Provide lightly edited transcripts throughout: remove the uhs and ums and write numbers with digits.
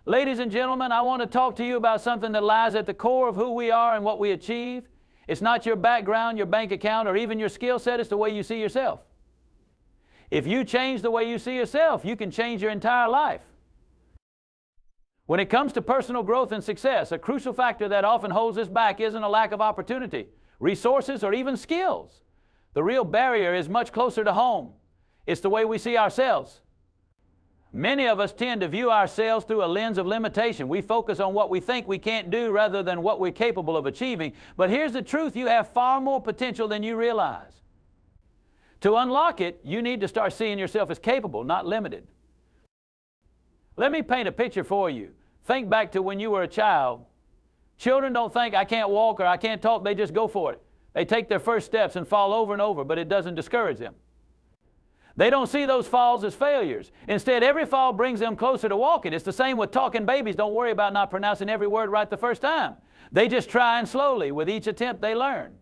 Ladies and gentlemen, I want to talk to you about something that lies at the core of who we are and what we achieve. It's not your background, your bank account, or even your skill set. It's the way you see yourself. If you change the way you see yourself, you can change your entire life. When it comes to personal growth and success, a crucial factor that often holds us back isn't a lack of opportunity, resources, or even skills. The real barrier is much closer to home. It's the way we see ourselves. Many of us tend to view ourselves through a lens of limitation. We focus on what we think we can't do rather than what we're capable of achieving. But here's the truth: you have far more potential than you realize. To unlock it, you need to start seeing yourself as capable, not limited. Let me paint a picture for you. Think back to when you were a child. Children don't think, I can't walk or I can't talk. They just go for it. They take their first steps and fall over and over, but it doesn't discourage them. They don't see those falls as failures. Instead, every fall brings them closer to walking. It's the same with talking babies. Don't worry about not pronouncing every word right the first time. They just try, and slowly, with each attempt, they learn.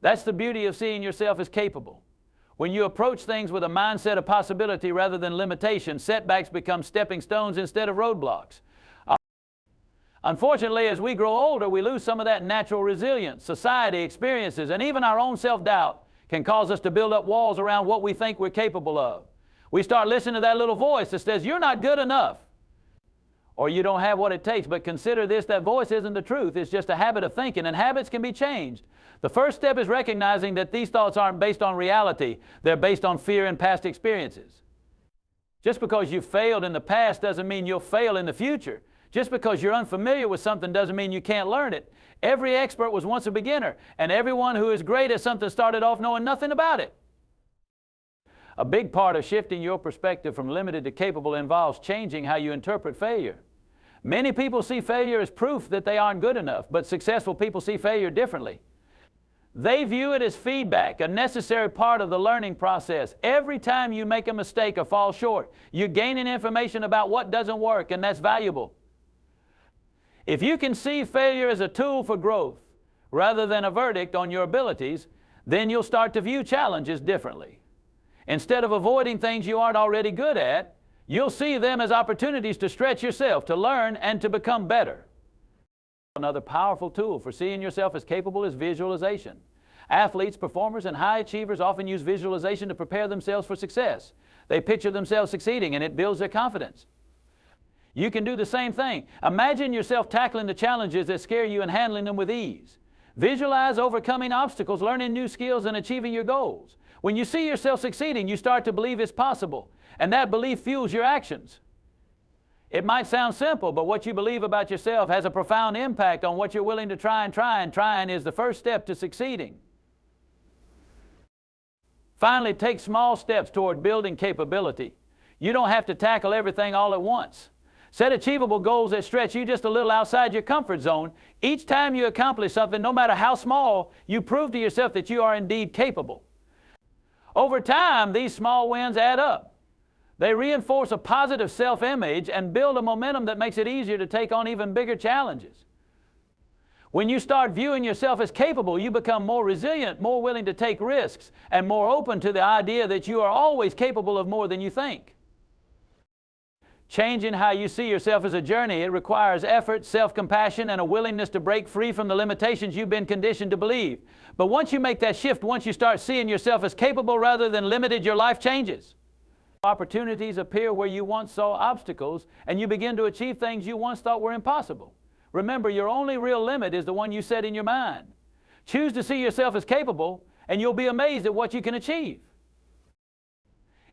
That's the beauty of seeing yourself as capable. When you approach things with a mindset of possibility rather than limitation, setbacks become stepping stones instead of roadblocks. Unfortunately, as we grow older, we lose some of that natural resilience. Society, experiences, and even our own self-doubt can cause us to build up walls around what we think we're capable of. We start listening to that little voice that says, you're not good enough, or you don't have what it takes. But consider this, that voice isn't the truth. It's just a habit of thinking, and habits can be changed. The first step is recognizing that these thoughts aren't based on reality. They're based on fear and past experiences. Just because you failed in the past doesn't mean you'll fail in the future. Just because you're unfamiliar with something doesn't mean you can't learn it. Every expert was once a beginner, and everyone who is great at something started off knowing nothing about it. A big part of shifting your perspective from limited to capable involves changing how you interpret failure. Many people see failure as proof that they aren't good enough, but successful people see failure differently. They view it as feedback, a necessary part of the learning process. Every time you make a mistake or fall short, you're gaining information about what doesn't work, and that's valuable. If you can see failure as a tool for growth rather than a verdict on your abilities, then you'll start to view challenges differently. Instead of avoiding things you aren't already good at, you'll see them as opportunities to stretch yourself, to learn, and to become better. Another powerful tool for seeing yourself as capable is visualization. Athletes, performers, and high achievers often use visualization to prepare themselves for success. They picture themselves succeeding, and it builds their confidence. You can do the same thing. Imagine yourself tackling the challenges that scare you and handling them with ease. Visualize overcoming obstacles, learning new skills, and achieving your goals. When you see yourself succeeding, you start to believe it's possible, and that belief fuels your actions. It might sound simple, but what you believe about yourself has a profound impact on what you're willing to try, and trying is the first step to succeeding. Finally, take small steps toward building capability. You don't have to tackle everything all at once. Set achievable goals that stretch you just a little outside your comfort zone. Each time you accomplish something, no matter how small, you prove to yourself that you are indeed capable. Over time, these small wins add up. They reinforce a positive self-image and build a momentum that makes it easier to take on even bigger challenges. When you start viewing yourself as capable, you become more resilient, more willing to take risks, and more open to the idea that you are always capable of more than you think. Changing how you see yourself is a journey. It requires effort, self-compassion, and a willingness to break free from the limitations you've been conditioned to believe. But once you make that shift, once you start seeing yourself as capable rather than limited, your life changes. Opportunities appear where you once saw obstacles, and you begin to achieve things you once thought were impossible. Remember, your only real limit is the one you set in your mind. Choose to see yourself as capable, and you'll be amazed at what you can achieve.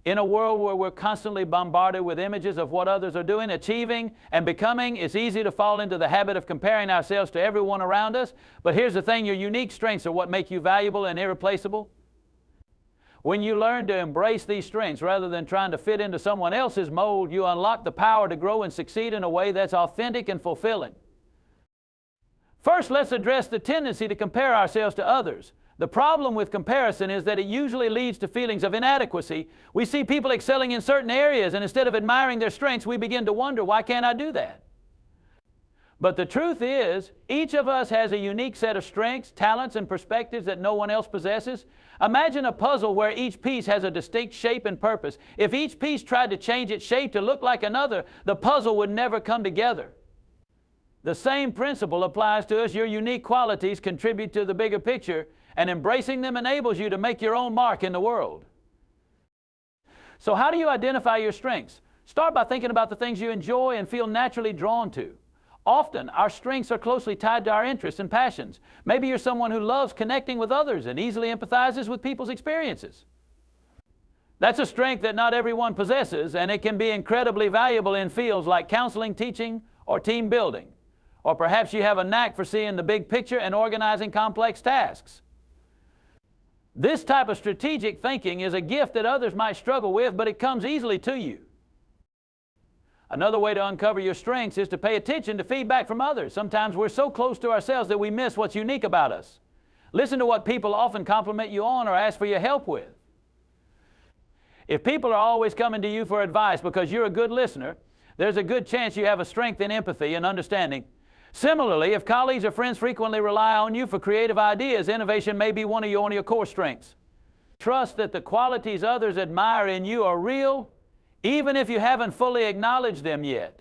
In a world where we're constantly bombarded with images of what others are doing, achieving, and becoming, it's easy to fall into the habit of comparing ourselves to everyone around us. But here's the thing, your unique strengths are what make you valuable and irreplaceable. When you learn to embrace these strengths rather than trying to fit into someone else's mold, you unlock the power to grow and succeed in a way that's authentic and fulfilling. First, let's address the tendency to compare ourselves to others. The problem with comparison is that it usually leads to feelings of inadequacy. We see people excelling in certain areas, and instead of admiring their strengths, we begin to wonder, why can't I do that? But the truth is, each of us has a unique set of strengths, talents, and perspectives that no one else possesses. Imagine a puzzle where each piece has a distinct shape and purpose. If each piece tried to change its shape to look like another, the puzzle would never come together. The same principle applies to us. Your unique qualities contribute to the bigger picture, and embracing them enables you to make your own mark in the world. So how do you identify your strengths? Start by thinking about the things you enjoy and feel naturally drawn to. Often, our strengths are closely tied to our interests and passions. Maybe you're someone who loves connecting with others and easily empathizes with people's experiences. That's a strength that not everyone possesses, and it can be incredibly valuable in fields like counseling, teaching, or team building. Or perhaps you have a knack for seeing the big picture and organizing complex tasks. This type of strategic thinking is a gift that others might struggle with, but it comes easily to you. Another way to uncover your strengths is to pay attention to feedback from others. Sometimes we're so close to ourselves that we miss what's unique about us. Listen to what people often compliment you on or ask for your help with. If people are always coming to you for advice because you're a good listener, there's a good chance you have a strength in empathy and understanding. Similarly, if colleagues or friends frequently rely on you for creative ideas, innovation may be one of your core strengths. Trust that the qualities others admire in you are real, even if you haven't fully acknowledged them yet.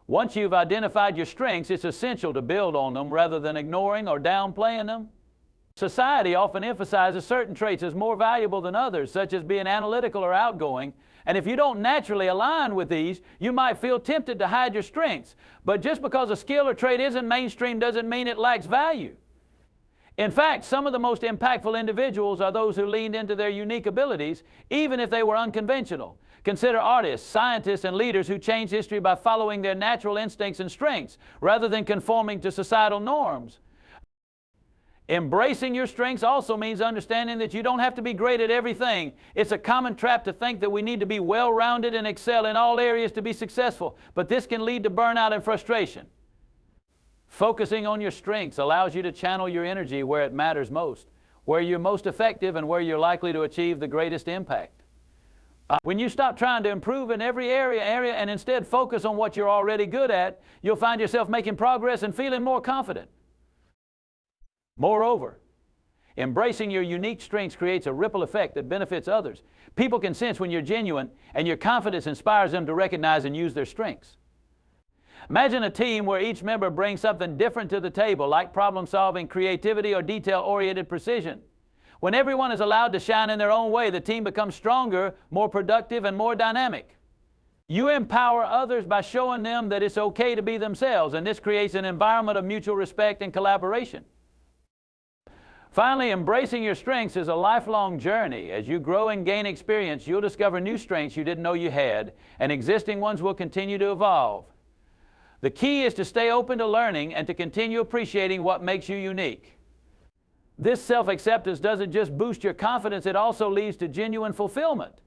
Once you've identified your strengths, it's essential to build on them rather than ignoring or downplaying them. Society often emphasizes certain traits as more valuable than others, such as being analytical or outgoing, and if you don't naturally align with these, you might feel tempted to hide your strengths. But just because a skill or trait isn't mainstream doesn't mean it lacks value. In fact, some of the most impactful individuals are those who leaned into their unique abilities, even if they were unconventional. Consider artists, scientists, and leaders who changed history by following their natural instincts and strengths, rather than conforming to societal norms. Embracing your strengths also means understanding that you don't have to be great at everything. It's a common trap to think that we need to be well-rounded and excel in all areas to be successful, but this can lead to burnout and frustration. Focusing on your strengths allows you to channel your energy where it matters most, where you're most effective and where you're likely to achieve the greatest impact. When you stop trying to improve in every area and instead focus on what you're already good at, you'll find yourself making progress and feeling more confident. Moreover, embracing your unique strengths creates a ripple effect that benefits others. People can sense when you're genuine, and your confidence inspires them to recognize and use their strengths. Imagine a team where each member brings something different to the table, like problem-solving, creativity, or detail-oriented precision. When everyone is allowed to shine in their own way, the team becomes stronger, more productive, and more dynamic. You empower others by showing them that it's okay to be themselves, and this creates an environment of mutual respect and collaboration. Finally, embracing your strengths is a lifelong journey. As you grow and gain experience, you'll discover new strengths you didn't know you had, and existing ones will continue to evolve. The key is to stay open to learning and to continue appreciating what makes you unique. This self-acceptance doesn't just boost your confidence, it also leads to genuine fulfillment.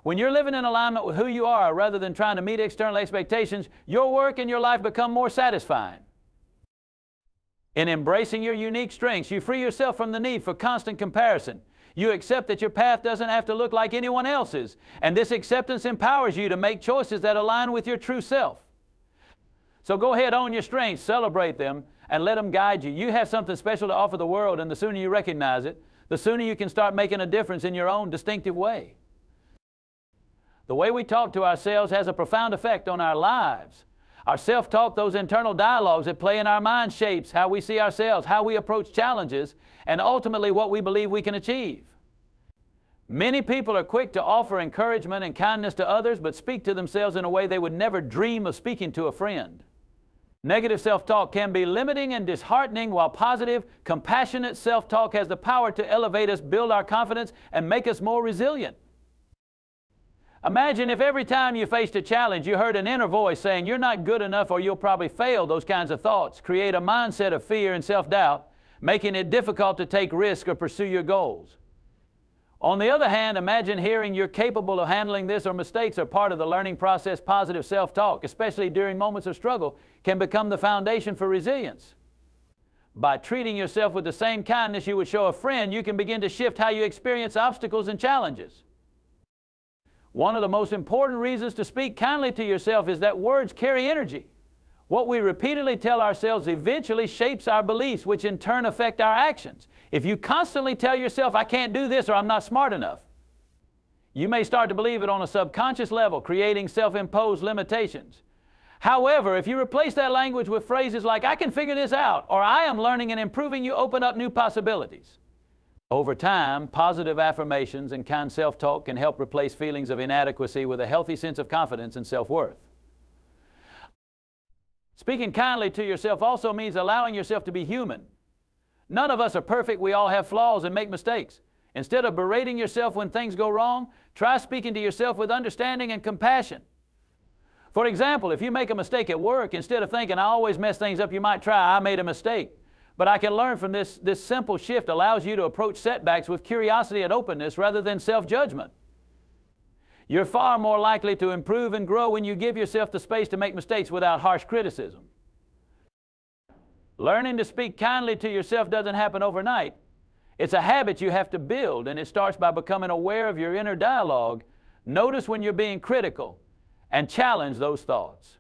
When you're living in alignment with who you are rather than trying to meet external expectations, your work and your life become more satisfying. In embracing your unique strengths, you free yourself from the need for constant comparison. You accept that your path doesn't have to look like anyone else's, and this acceptance empowers you to make choices that align with your true self. So go ahead, own your strengths, celebrate them, and let them guide you. You have something special to offer the world, and the sooner you recognize it, the sooner you can start making a difference in your own distinctive way. The way we talk to ourselves has a profound effect on our lives. Our self-talk, those internal dialogues that play in our mind, shapes how we see ourselves, how we approach challenges, and ultimately what we believe we can achieve. Many people are quick to offer encouragement and kindness to others, but speak to themselves in a way they would never dream of speaking to a friend. Negative self-talk can be limiting and disheartening, while positive, compassionate self-talk has the power to elevate us, build our confidence, and make us more resilient. Imagine if every time you faced a challenge, you heard an inner voice saying, "You're not good enough or you'll probably fail." Those kinds of thoughts create a mindset of fear and self-doubt, making it difficult to take risks or pursue your goals. On the other hand, imagine hearing you're capable of handling this, or mistakes are part of the learning process. Positive self-talk, especially during moments of struggle, can become the foundation for resilience. By treating yourself with the same kindness you would show a friend, you can begin to shift how you experience obstacles and challenges. One of the most important reasons to speak kindly to yourself is that words carry energy. What we repeatedly tell ourselves eventually shapes our beliefs, which in turn affect our actions. If you constantly tell yourself, I can't do this or I'm not smart enough, you may start to believe it on a subconscious level, creating self-imposed limitations. However, if you replace that language with phrases like, I can figure this out, or I am learning and improving, you open up new possibilities. Over time, positive affirmations and kind self-talk can help replace feelings of inadequacy with a healthy sense of confidence and self-worth. Speaking kindly to yourself also means allowing yourself to be human. None of us are perfect. We all have flaws and make mistakes. Instead of berating yourself when things go wrong, try speaking to yourself with understanding and compassion. For example, if you make a mistake at work, instead of thinking, I always mess things up, you might try, I made a mistake. But I can learn from this simple shift allows you to approach setbacks with curiosity and openness rather than self-judgment. You're far more likely to improve and grow when you give yourself the space to make mistakes without harsh criticism. Learning to speak kindly to yourself doesn't happen overnight. It's a habit you have to build, and it starts by becoming aware of your inner dialogue. Notice when you're being critical and challenge those thoughts.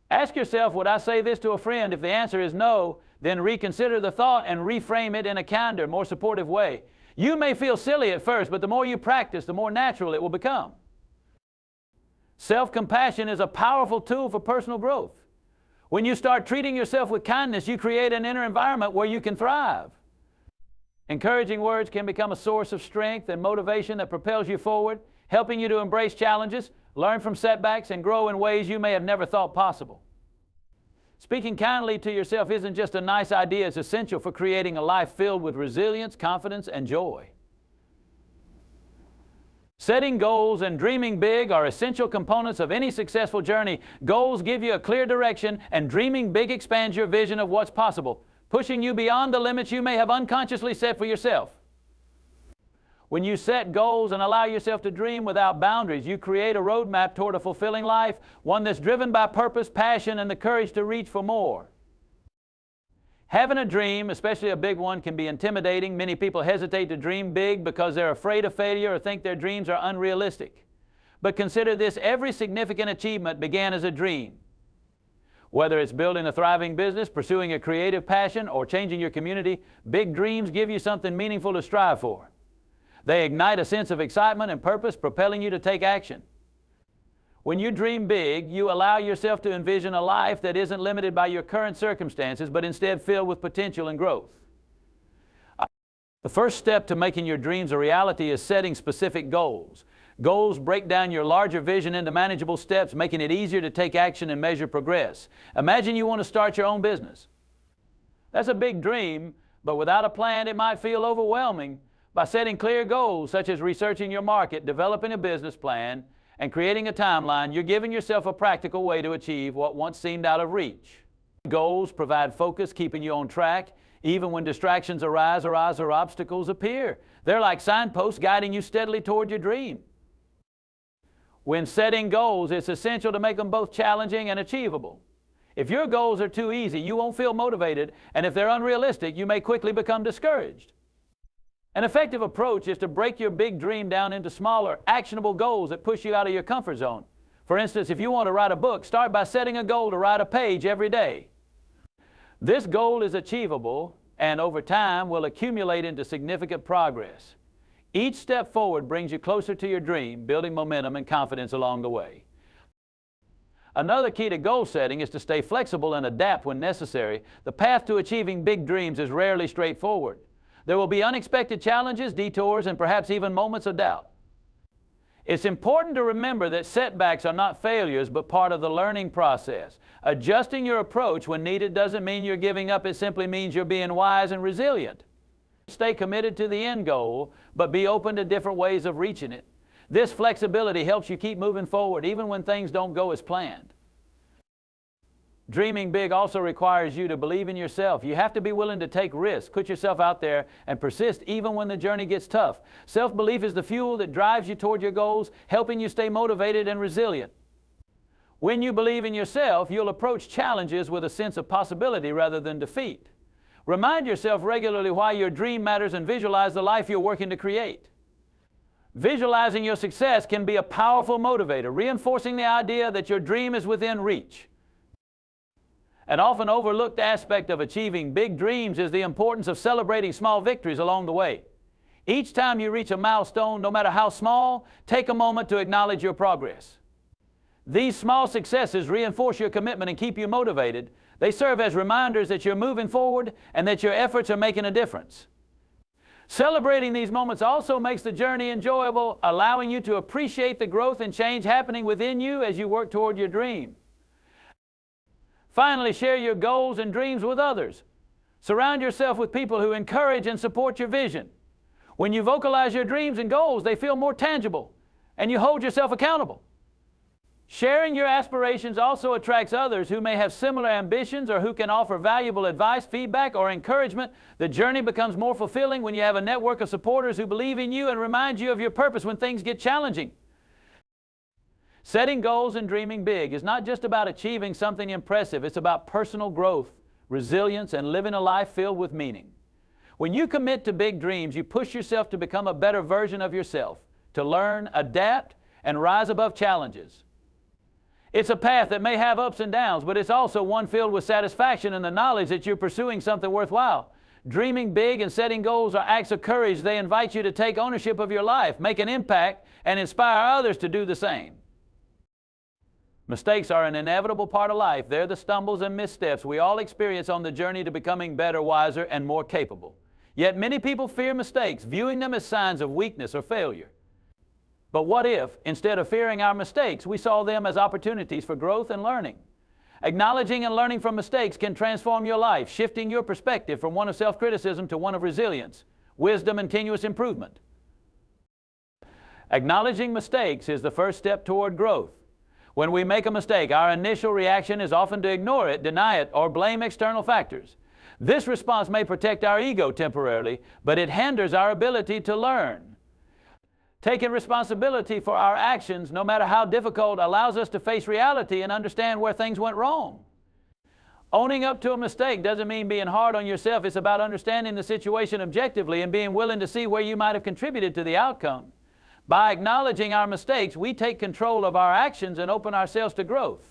Ask yourself, would I say this to a friend? If the answer is no, then reconsider the thought and reframe it in a kinder, more supportive way. You may feel silly at first, but the more you practice, the more natural it will become. Self-compassion is a powerful tool for personal growth. When you start treating yourself with kindness, you create an inner environment where you can thrive. Encouraging words can become a source of strength and motivation that propels you forward, helping you to embrace challenges, learn from setbacks, and grow in ways you may have never thought possible. Speaking kindly to yourself isn't just a nice idea, it's essential for creating a life filled with resilience, confidence, and joy. Setting goals and dreaming big are essential components of any successful journey. Goals give you a clear direction, and dreaming big expands your vision of what's possible, pushing you beyond the limits you may have unconsciously set for yourself. When you set goals and allow yourself to dream without boundaries, you create a roadmap toward a fulfilling life, one that's driven by purpose, passion, and the courage to reach for more. Having a dream, especially a big one, can be intimidating. Many people hesitate to dream big because they're afraid of failure or think their dreams are unrealistic. But consider this, every significant achievement began as a dream. Whether it's building a thriving business, pursuing a creative passion, or changing your community, big dreams give you something meaningful to strive for. They ignite a sense of excitement and purpose, propelling you to take action. When you dream big, you allow yourself to envision a life that isn't limited by your current circumstances, but instead filled with potential and growth. The first step to making your dreams a reality is setting specific goals. Goals break down your larger vision into manageable steps, making it easier to take action and measure progress. Imagine you want to start your own business. That's a big dream, but without a plan, it might feel overwhelming. By setting clear goals, such as researching your market, developing a business plan, and creating a timeline, you're giving yourself a practical way to achieve what once seemed out of reach. Goals provide focus, keeping you on track, even when distractions arise or obstacles appear. They're like signposts guiding you steadily toward your dream. When setting goals, it's essential to make them both challenging and achievable. If your goals are too easy, you won't feel motivated, and if they're unrealistic, you may quickly become discouraged. An effective approach is to break your big dream down into smaller, actionable goals that push you out of your comfort zone. For instance, if you want to write a book, start by setting a goal to write a page every day. This goal is achievable and over time will accumulate into significant progress. Each step forward brings you closer to your dream, building momentum and confidence along the way. Another key to goal setting is to stay flexible and adapt when necessary. The path to achieving big dreams is rarely straightforward. There will be unexpected challenges, detours, and perhaps even moments of doubt. It's important to remember that setbacks are not failures, but part of the learning process. Adjusting your approach when needed doesn't mean you're giving up. It simply means you're being wise and resilient. Stay committed to the end goal, but be open to different ways of reaching it. This flexibility helps you keep moving forward, even when things don't go as planned. Dreaming big also requires you to believe in yourself. You have to be willing to take risks, put yourself out there, and persist even when the journey gets tough. Self-belief is the fuel that drives you toward your goals, helping you stay motivated and resilient. When you believe in yourself, you'll approach challenges with a sense of possibility rather than defeat. Remind yourself regularly why your dream matters and visualize the life you're working to create. Visualizing your success can be a powerful motivator, reinforcing the idea that your dream is within reach. An often overlooked aspect of achieving big dreams is the importance of celebrating small victories along the way. Each time you reach a milestone, no matter how small, take a moment to acknowledge your progress. These small successes reinforce your commitment and keep you motivated. They serve as reminders that you're moving forward and that your efforts are making a difference. Celebrating these moments also makes the journey enjoyable, allowing you to appreciate the growth and change happening within you as you work toward your dream. Finally, share your goals and dreams with others. Surround yourself with people who encourage and support your vision. When you vocalize your dreams and goals, they feel more tangible, and you hold yourself accountable. Sharing your aspirations also attracts others who may have similar ambitions or who can offer valuable advice, feedback, or encouragement. The journey becomes more fulfilling when you have a network of supporters who believe in you and remind you of your purpose when things get challenging. Setting goals and dreaming big is not just about achieving something impressive. It's about personal growth, resilience, and living a life filled with meaning. When you commit to big dreams, you push yourself to become a better version of yourself, to learn, adapt, and rise above challenges. It's a path that may have ups and downs, but it's also one filled with satisfaction and the knowledge that you're pursuing something worthwhile. Dreaming big and setting goals are acts of courage. They invite you to take ownership of your life, make an impact, and inspire others to do the same. Mistakes are an inevitable part of life. They're the stumbles and missteps we all experience on the journey to becoming better, wiser, and more capable. Yet many people fear mistakes, viewing them as signs of weakness or failure. But what if, instead of fearing our mistakes, we saw them as opportunities for growth and learning? Acknowledging and learning from mistakes can transform your life, shifting your perspective from one of self-criticism to one of resilience, wisdom, and continuous improvement. Acknowledging mistakes is the first step toward growth. When we make a mistake, our initial reaction is often to ignore it, deny it, or blame external factors. This response may protect our ego temporarily, but it hinders our ability to learn. Taking responsibility for our actions, no matter how difficult, allows us to face reality and understand where things went wrong. Owning up to a mistake doesn't mean being hard on yourself. It's about understanding the situation objectively and being willing to see where you might have contributed to the outcome. By acknowledging our mistakes, we take control of our actions and open ourselves to growth.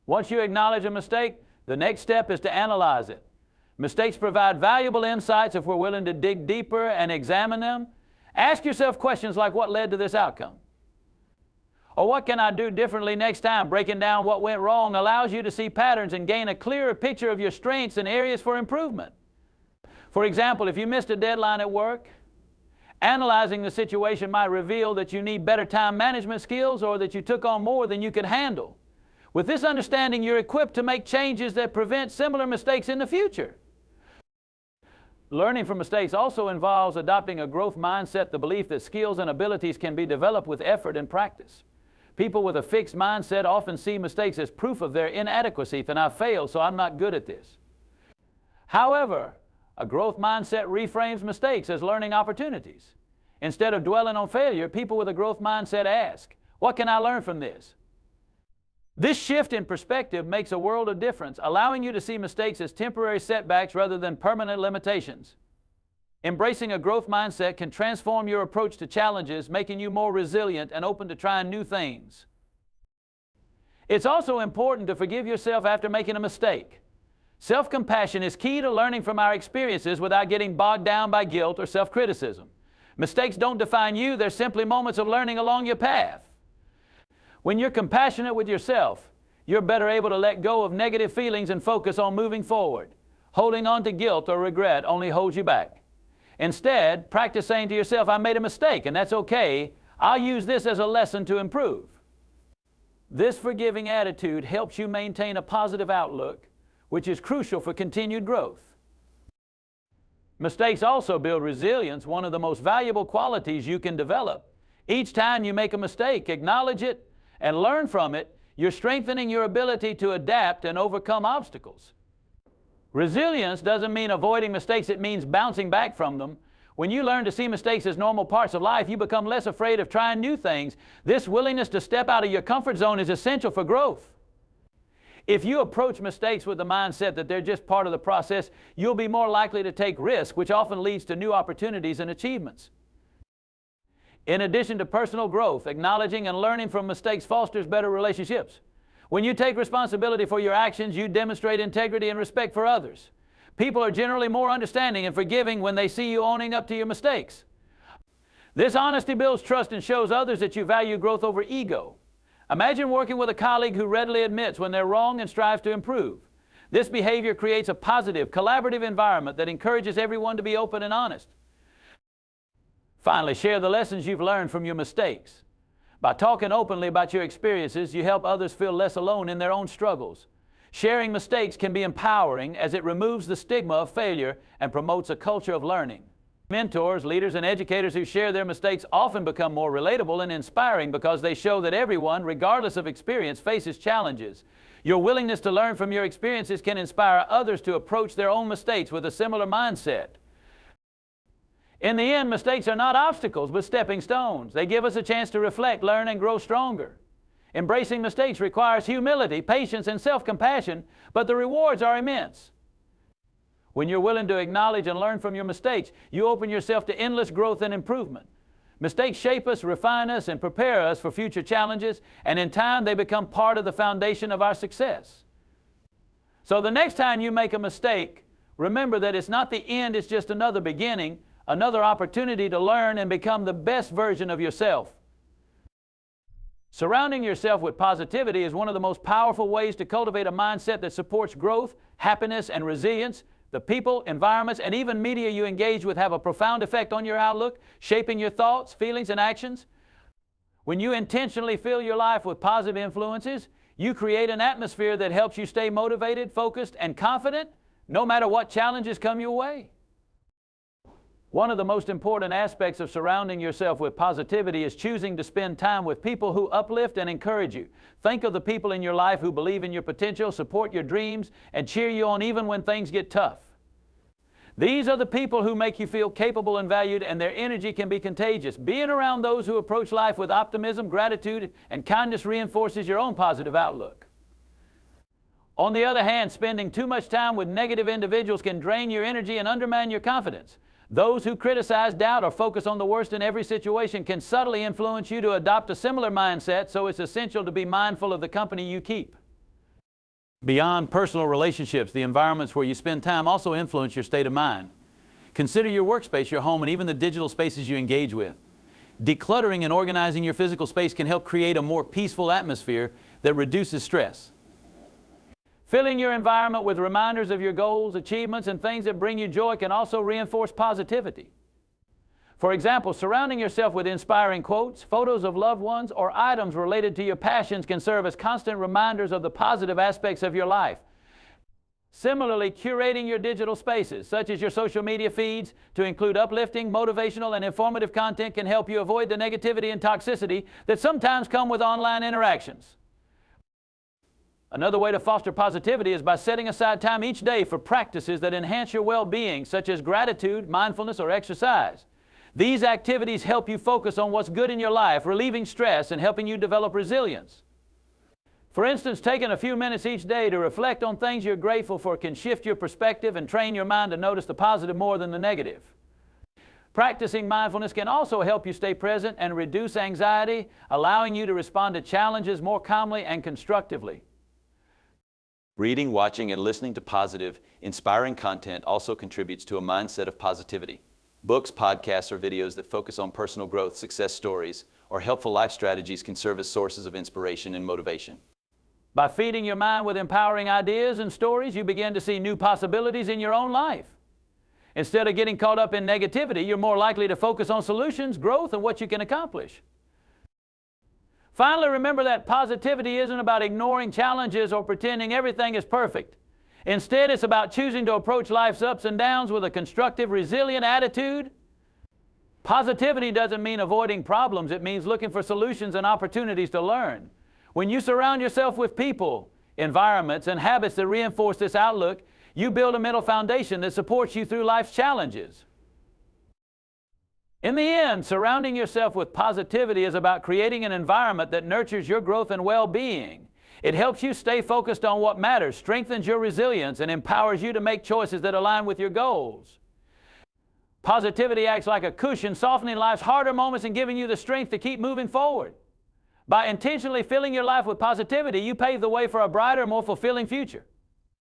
Once you acknowledge a mistake, the next step is to analyze it. Mistakes provide valuable insights if we're willing to dig deeper and examine them. Ask yourself questions like, what led to this outcome? Or what can I do differently next time? Breaking down what went wrong allows you to see patterns and gain a clearer picture of your strengths and areas for improvement. For example, if you missed a deadline at work, analyzing the situation might reveal that you need better time management skills or that you took on more than you could handle. With this understanding, you're equipped to make changes that prevent similar mistakes in the future. Learning from mistakes also involves adopting a growth mindset, the belief that skills and abilities can be developed with effort and practice. People with a fixed mindset often see mistakes as proof of their inadequacy. Then I failed, so I'm not good at this. However, a growth mindset reframes mistakes as learning opportunities. Instead of dwelling on failure, people with a growth mindset ask, what can I learn from this? This shift in perspective makes a world of difference, allowing you to see mistakes as temporary setbacks rather than permanent limitations. Embracing a growth mindset can transform your approach to challenges, making you more resilient and open to trying new things. It's also important to forgive yourself after making a mistake. Self-compassion is key to learning from our experiences without getting bogged down by guilt or self-criticism. Mistakes don't define you, they're simply moments of learning along your path. When you're compassionate with yourself, you're better able to let go of negative feelings and focus on moving forward. Holding on to guilt or regret only holds you back. Instead, practice saying to yourself, I made a mistake and that's okay. I'll use this as a lesson to improve. This forgiving attitude helps you maintain a positive outlook, which is crucial for continued growth. Mistakes also build resilience, one of the most valuable qualities you can develop. Each time you make a mistake, acknowledge it and learn from it. You're strengthening your ability to adapt and overcome obstacles. Resilience doesn't mean avoiding mistakes, it means bouncing back from them. When you learn to see mistakes as normal parts of life, you become less afraid of trying new things. This willingness to step out of your comfort zone is essential for growth. If you approach mistakes with the mindset that they're just part of the process, you'll be more likely to take risks, which often leads to new opportunities and achievements. In addition to personal growth, acknowledging and learning from mistakes fosters better relationships. When you take responsibility for your actions, you demonstrate integrity and respect for others. People are generally more understanding and forgiving when they see you owning up to your mistakes. This honesty builds trust and shows others that you value growth over ego. Imagine working with a colleague who readily admits when they're wrong and strives to improve. This behavior creates a positive, collaborative environment that encourages everyone to be open and honest. Finally, share the lessons you've learned from your mistakes. By talking openly about your experiences, you help others feel less alone in their own struggles. Sharing mistakes can be empowering as it removes the stigma of failure and promotes a culture of learning. Mentors, leaders, and educators who share their mistakes often become more relatable and inspiring because they show that everyone, regardless of experience, faces challenges. Your willingness to learn from your experiences can inspire others to approach their own mistakes with a similar mindset. In the end, mistakes are not obstacles, but stepping stones. They give us a chance to reflect, learn, and grow stronger. Embracing mistakes requires humility, patience, and self-compassion, but the rewards are immense. When you're willing to acknowledge and learn from your mistakes, you open yourself to endless growth and improvement. Mistakes shape us, refine us, and prepare us for future challenges, and in time they become part of the foundation of our success. So the next time you make a mistake, remember that it's not the end, it's just another beginning, another opportunity to learn and become the best version of yourself. Surrounding yourself with positivity is one of the most powerful ways to cultivate a mindset that supports growth, happiness, and resilience. The people, environments, and even media you engage with have a profound effect on your outlook, shaping your thoughts, feelings, and actions. When you intentionally fill your life with positive influences, you create an atmosphere that helps you stay motivated, focused, and confident, no matter what challenges come your way. One of the most important aspects of surrounding yourself with positivity is choosing to spend time with people who uplift and encourage you. Think of the people in your life who believe in your potential, support your dreams, and cheer you on even when things get tough. These are the people who make you feel capable and valued, and their energy can be contagious. Being around those who approach life with optimism, gratitude, and kindness reinforces your own positive outlook. On the other hand, spending too much time with negative individuals can drain your energy and undermine your confidence. Those who criticize, doubt, or focus on the worst in every situation can subtly influence you to adopt a similar mindset, so it's essential to be mindful of the company you keep. Beyond personal relationships, the environments where you spend time also influence your state of mind. Consider your workspace, your home, and even the digital spaces you engage with. Decluttering and organizing your physical space can help create a more peaceful atmosphere that reduces stress. Filling your environment with reminders of your goals, achievements, and things that bring you joy can also reinforce positivity. For example, surrounding yourself with inspiring quotes, photos of loved ones, or items related to your passions can serve as constant reminders of the positive aspects of your life. Similarly, curating your digital spaces, such as your social media feeds, to include uplifting, motivational, and informative content can help you avoid the negativity and toxicity that sometimes come with online interactions. Another way to foster positivity is by setting aside time each day for practices that enhance your well-being, such as gratitude, mindfulness, or exercise. These activities help you focus on what's good in your life, relieving stress and helping you develop resilience. For instance, taking a few minutes each day to reflect on things you're grateful for can shift your perspective and train your mind to notice the positive more than the negative. Practicing mindfulness can also help you stay present and reduce anxiety, allowing you to respond to challenges more calmly and constructively. Reading, watching, and listening to positive, inspiring content also contributes to a mindset of positivity. Books, podcasts, or videos that focus on personal growth, success stories, or helpful life strategies can serve as sources of inspiration and motivation. By feeding your mind with empowering ideas and stories, you begin to see new possibilities in your own life. Instead of getting caught up in negativity, you're more likely to focus on solutions, growth, and what you can accomplish. Finally, remember that positivity isn't about ignoring challenges or pretending everything is perfect. Instead, it's about choosing to approach life's ups and downs with a constructive, resilient attitude. Positivity doesn't mean avoiding problems. It means looking for solutions and opportunities to learn. When you surround yourself with people, environments, and habits that reinforce this outlook, you build a mental foundation that supports you through life's challenges. In the end, surrounding yourself with positivity is about creating an environment that nurtures your growth and well-being. It helps you stay focused on what matters, strengthens your resilience, and empowers you to make choices that align with your goals. Positivity acts like a cushion, softening life's harder moments and giving you the strength to keep moving forward. By intentionally filling your life with positivity, you pave the way for a brighter, more fulfilling future.